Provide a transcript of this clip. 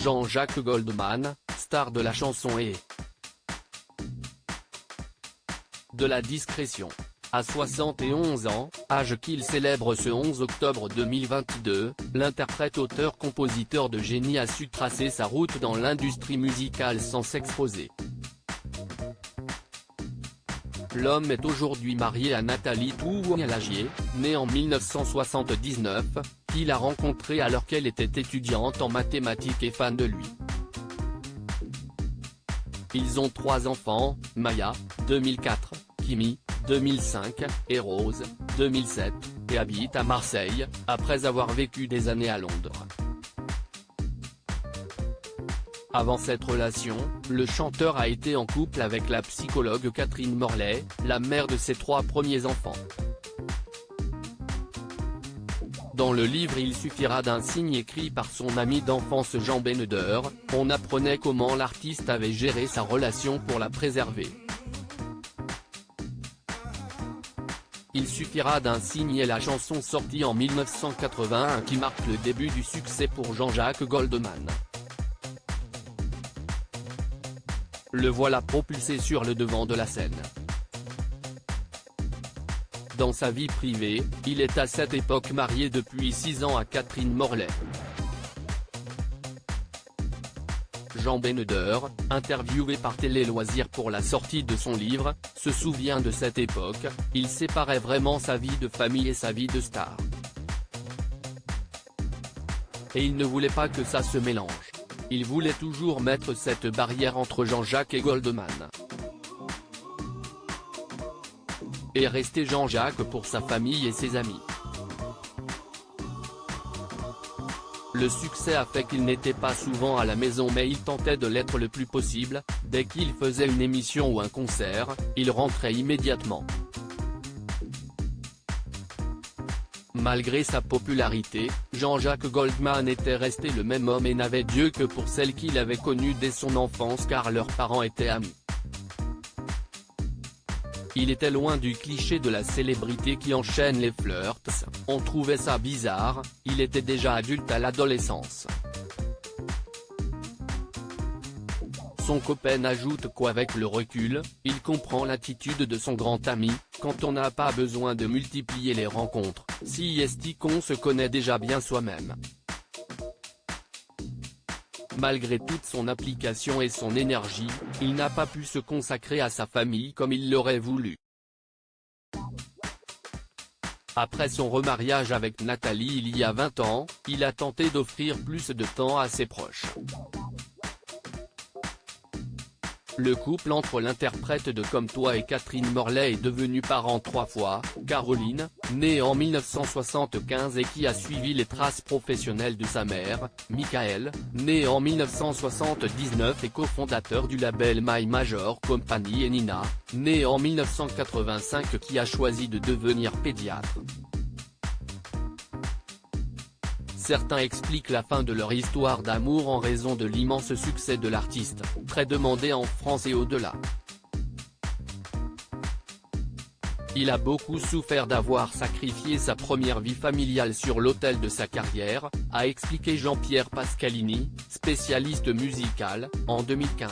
Jean-Jacques Goldman, star de la chanson et de la discrétion. À 71 ans, âge qu'il célèbre ce 11 octobre 2022, l'interprète auteur-compositeur de génie a su tracer sa route dans l'industrie musicale sans s'exposer. L'homme est aujourd'hui marié à Nathalie Tououlagier, née en 1979, qu'il a rencontrée alors qu'elle était étudiante en mathématiques et fan de lui. Ils ont 3 enfants, Maya, 2004, Kimi, 2005, et Rose, 2007, et habitent à Marseille, après avoir vécu des années à Londres. Avant cette relation, le chanteur a été en couple avec la psychologue Catherine Morlet, la mère de ses 3 premiers enfants. Dans le livre Il suffira d'un signe écrit par son ami d'enfance Jean Beneder, on apprenait comment l'artiste avait géré sa relation pour la préserver. Il suffira d'un signe est la chanson sortie en 1981 qui marque le début du succès pour Jean-Jacques Goldman. Le voilà propulsé sur le devant de la scène. Dans sa vie privée, il est à cette époque marié depuis 6 ans à Catherine Morlet. Jean Beneder, interviewé par Télé Loisirs pour la sortie de son livre, se souvient de cette époque, il séparait vraiment sa vie de famille et sa vie de star. Et il ne voulait pas que ça se mélange. Il voulait toujours mettre cette barrière entre Jean-Jacques et Goldman. Et rester Jean-Jacques pour sa famille et ses amis. Le succès a fait qu'il n'était pas souvent à la maison mais il tentait de l'être le plus possible, dès qu'il faisait une émission ou un concert, il rentrait immédiatement. Malgré sa popularité, Jean-Jacques Goldman était resté le même homme et n'avait Dieu que pour celle qu'il avait connue dès son enfance car leurs parents étaient amis. Il était loin du cliché de la célébrité qui enchaîne les flirts, on trouvait ça bizarre, il était déjà adulte à l'adolescence. Son copain ajoute qu'avec le recul, il comprend l'attitude de son grand ami, quand on n'a pas besoin de multiplier les rencontres, si est qu'on se connaît déjà bien soi-même. Malgré toute son application et son énergie, il n'a pas pu se consacrer à sa famille comme il l'aurait voulu. Après son remariage avec Nathalie il y a 20 ans, il a tenté d'offrir plus de temps à ses proches. Le couple entre l'interprète de Comme toi et Catherine Morlet est devenu parent 3 fois, Caroline, née en 1975 et qui a suivi les traces professionnelles de sa mère, Michael, né en 1979 et cofondateur du label My Major Company et Nina, née en 1985 qui a choisi de devenir pédiatre. Certains expliquent la fin de leur histoire d'amour en raison de l'immense succès de l'artiste, très demandé en France et au-delà. Il a beaucoup souffert d'avoir sacrifié sa première vie familiale sur l'autel de sa carrière, a expliqué Jean-Pierre Pascalini, spécialiste musical, en 2015.